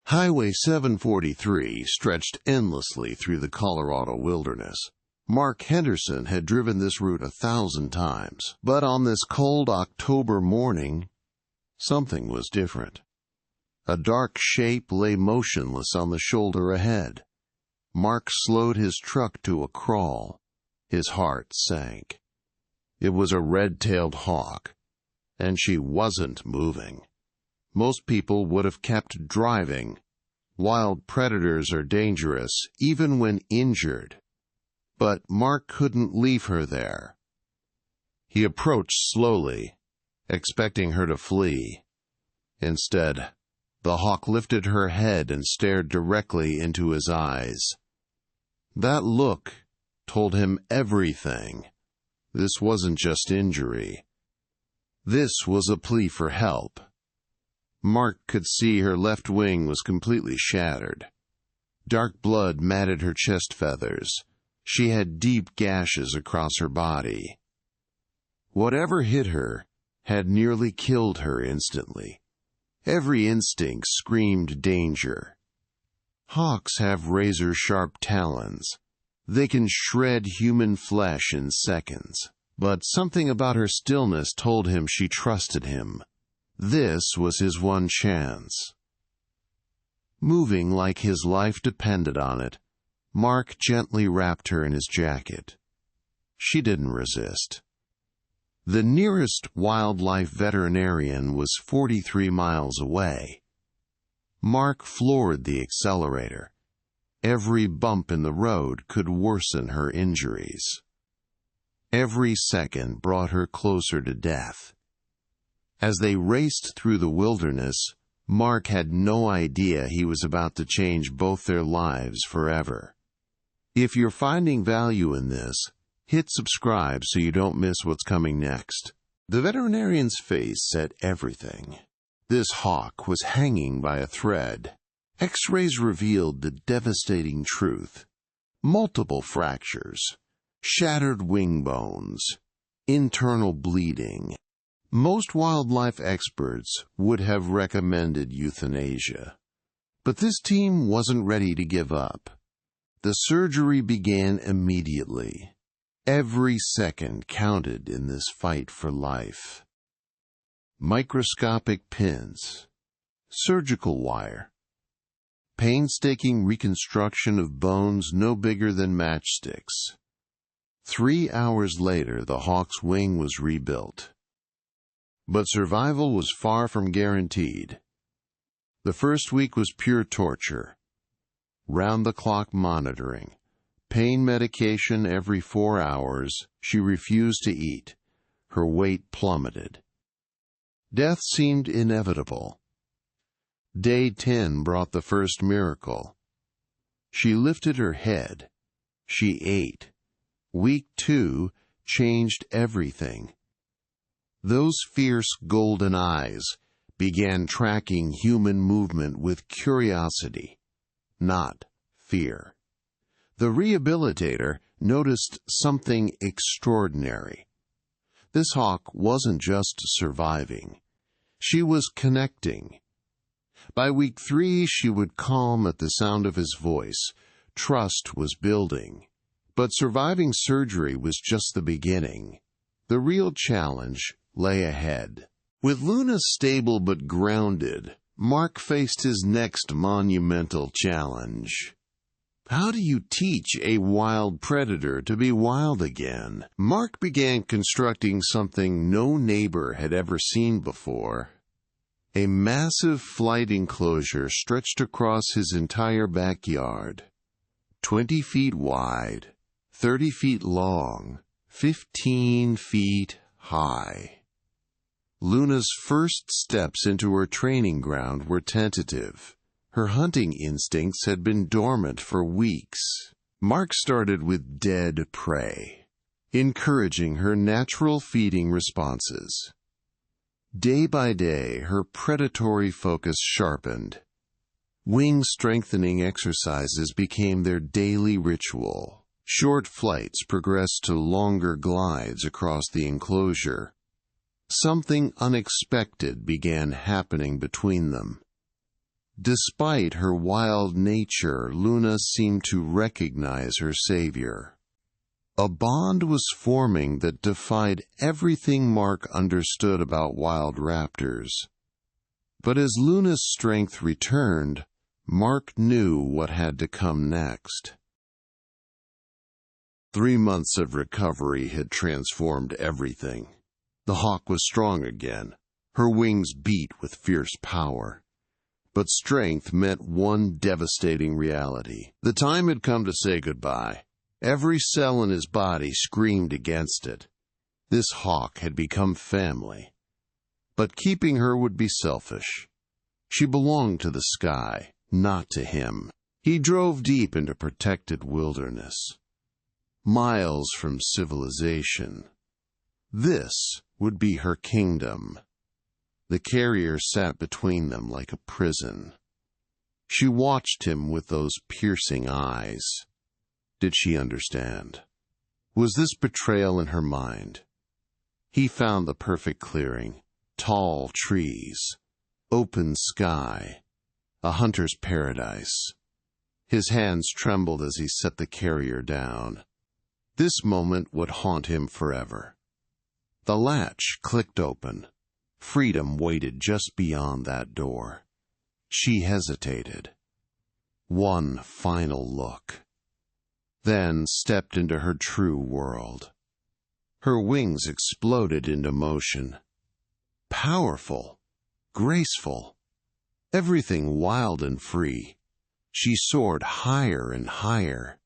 Highway 743 stretched endlessly through the Colorado wilderness. Mark Henderson had driven this route 1,000 times, but on this cold October morning, something was different. A dark shape lay motionless on the shoulder ahead. Mark slowed his truck to a crawl. His heart sank. It was a red-tailed hawk, and she wasn't moving. Most people would have kept driving. Wild predators are dangerous, even when injured. But Mark couldn't leave her there. He approached slowly, expecting her to flee. Instead, the hawk lifted her head and stared directly into his eyes. That look told him everything. This wasn't just injury. This was a plea for help. Mark could see her left wing was completely shattered. Dark blood matted her chest feathers. She had deep gashes across her body. Whatever hit her had nearly killed her instantly. Every instinct screamed danger. Hawks have razor-sharp talons. They can shred human flesh in seconds. But something about her stillness told him she trusted him. This was his one chance. Moving like his life depended on it, Mark gently wrapped her in his jacket. She didn't resist. The nearest wildlife veterinarian was 43 miles away. Mark floored the accelerator. Every bump in the road could worsen her injuries. Every second brought her closer to death. As they raced through the wilderness, Mark had no idea he was about to change both their lives forever. If you're finding value in this, hit subscribe so you don't miss what's coming next. The veterinarian's face said everything. This hawk was hanging by a thread. X-rays revealed the devastating truth. Multiple fractures, shattered wing bones, internal bleeding. Most wildlife experts would have recommended euthanasia. But this team wasn't ready to give up. The surgery began immediately. Every second counted in this fight for life. Microscopic pins, surgical wire, painstaking reconstruction of bones no bigger than matchsticks. 3 hours later, the hawk's wing was rebuilt. But survival was far from guaranteed. The first week was pure torture. Round-the-clock monitoring. Pain medication every 4 hours. She refused to eat. Her weight plummeted. Death seemed inevitable. Day 10 brought the first miracle. She lifted her head. She ate. Week 2 changed everything. Those fierce golden eyes began tracking human movement with curiosity, not fear. The rehabilitator noticed something extraordinary. This hawk wasn't just surviving. She was connecting. By week 3, she would calm at the sound of his voice. Trust was building. But surviving surgery was just the beginning. The real challenge lay ahead. With Luna stable but grounded, Mark faced his next monumental challenge. How do you teach a wild predator to be wild again? Mark began constructing something no neighbor had ever seen before. A massive flight enclosure stretched across his entire backyard. 20 feet wide, 30 feet long, 15 feet high. Luna's first steps into her training ground were tentative. Her hunting instincts had been dormant for weeks. Mark started with dead prey, encouraging her natural feeding responses. Day by day, her predatory focus sharpened. Wing strengthening exercises became their daily ritual. Short flights progressed to longer glides across the enclosure. Something unexpected began happening between them. Despite her wild nature, Luna seemed to recognize her savior. A bond was forming that defied everything Mark understood about wild raptors. But as Luna's strength returned, Mark knew what had to come next. 3 months of recovery had transformed everything. The hawk was strong again. Her wings beat with fierce power. But strength meant one devastating reality. The time had come to say goodbye. Every cell in his body screamed against it. This hawk had become family. But keeping her would be selfish. She belonged to the sky, not to him. He drove deep into protected wilderness, miles from civilization. This would be her kingdom. The carrier sat between them like a prison. She watched him with those piercing eyes. Did she understand? Was this betrayal in her mind? He found the perfect clearing, tall trees, open sky, a hunter's paradise. His hands trembled as he set the carrier down. This moment would haunt him forever. The latch clicked open. Freedom waited just beyond that door. She hesitated. One final look. Then stepped into her true world. Her wings exploded into motion. Powerful, graceful, everything wild and free. She soared higher and higher,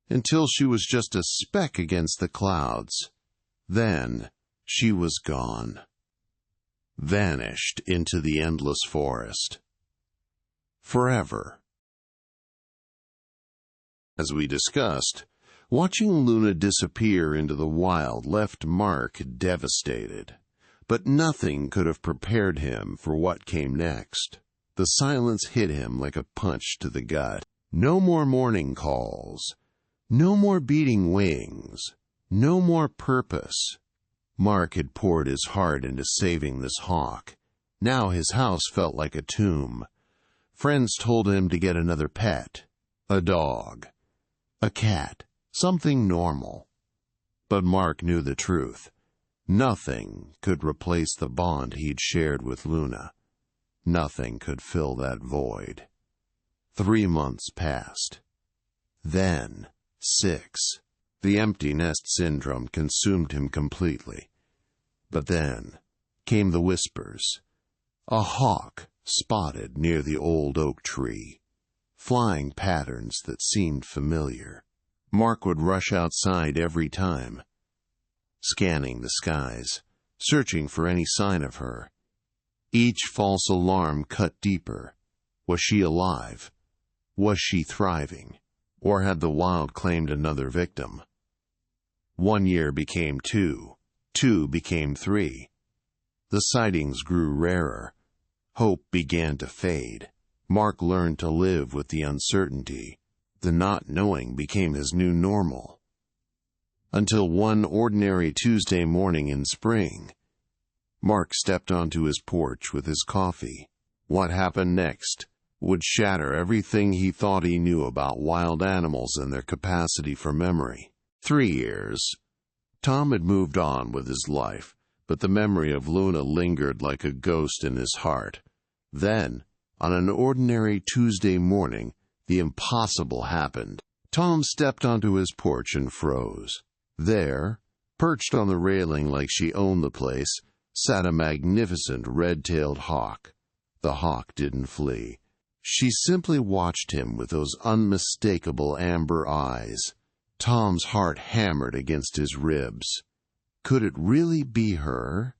until she was just a speck against the clouds. Then she was gone. Vanished into the endless forest. Forever. As we discussed, watching Luna disappear into the wild left Mark devastated. But nothing could have prepared him for what came next. The silence hit him like a punch to the gut. No more morning calls. No more beating wings. No more purpose. Mark had poured his heart into saving this hawk. Now his house felt like a tomb. Friends told him to get another pet. A dog. A cat. Something normal. But Mark knew the truth. Nothing could replace the bond he'd shared with Luna. Nothing could fill that void. 3 months passed. Then 6. The empty nest syndrome consumed him completely. But then came the whispers. A hawk spotted near the old oak tree. Flying patterns that seemed familiar. Mark would rush outside every time, scanning the skies, searching for any sign of her. Each false alarm cut deeper. Was she alive? Was she thriving? Or had the wild claimed another victim? 1 year became 2. 2 became 3. The sightings grew rarer. Hope began to fade. Mark learned to live with the uncertainty. The not knowing became his new normal. Until one ordinary Tuesday morning in spring, Mark stepped onto his porch with his coffee. What happened next would shatter everything he thought he knew about wild animals and their capacity for memory. 3 years. Tom had moved on with his life, but the memory of Luna lingered like a ghost in his heart. Then, on an ordinary Tuesday morning, the impossible happened. Tom stepped onto his porch and froze. There, perched on the railing like she owned the place, sat a magnificent red-tailed hawk. The hawk didn't flee. She simply watched him with those unmistakable amber eyes. Tom's heart hammered against his ribs. Could it really be her?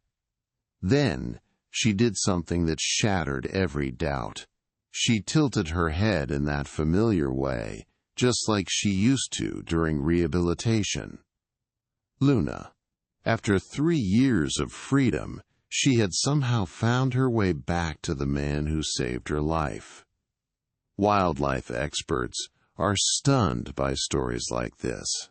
Then she did something that shattered every doubt. She tilted her head in that familiar way, just like she used to during rehabilitation. Luna. After 3 years of freedom, she had somehow found her way back to the man who saved her life. Wildlife experts are stunned by stories like this.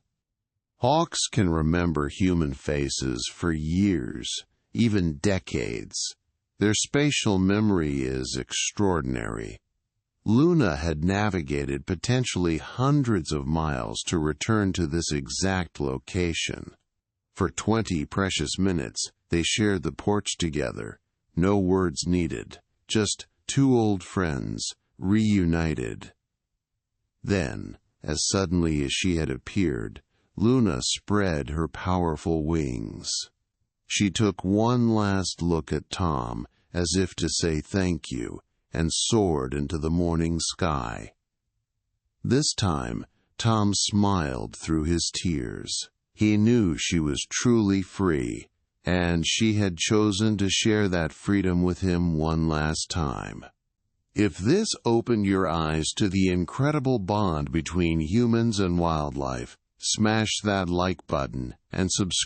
Hawks can remember human faces for years, even decades. Their spatial memory is extraordinary. Luna had navigated potentially hundreds of miles to return to this exact location. For 20 precious minutes, they shared the porch together. No words needed, just two old friends, reunited. Then, as suddenly as she had appeared, Luna spread her powerful wings. She took one last look at Tom, as if to say thank you, and soared into the morning sky. This time, Tom smiled through his tears. He knew she was truly free, and she had chosen to share that freedom with him one last time. If this opened your eyes to the incredible bond between humans and wildlife, smash that like button and subscribe.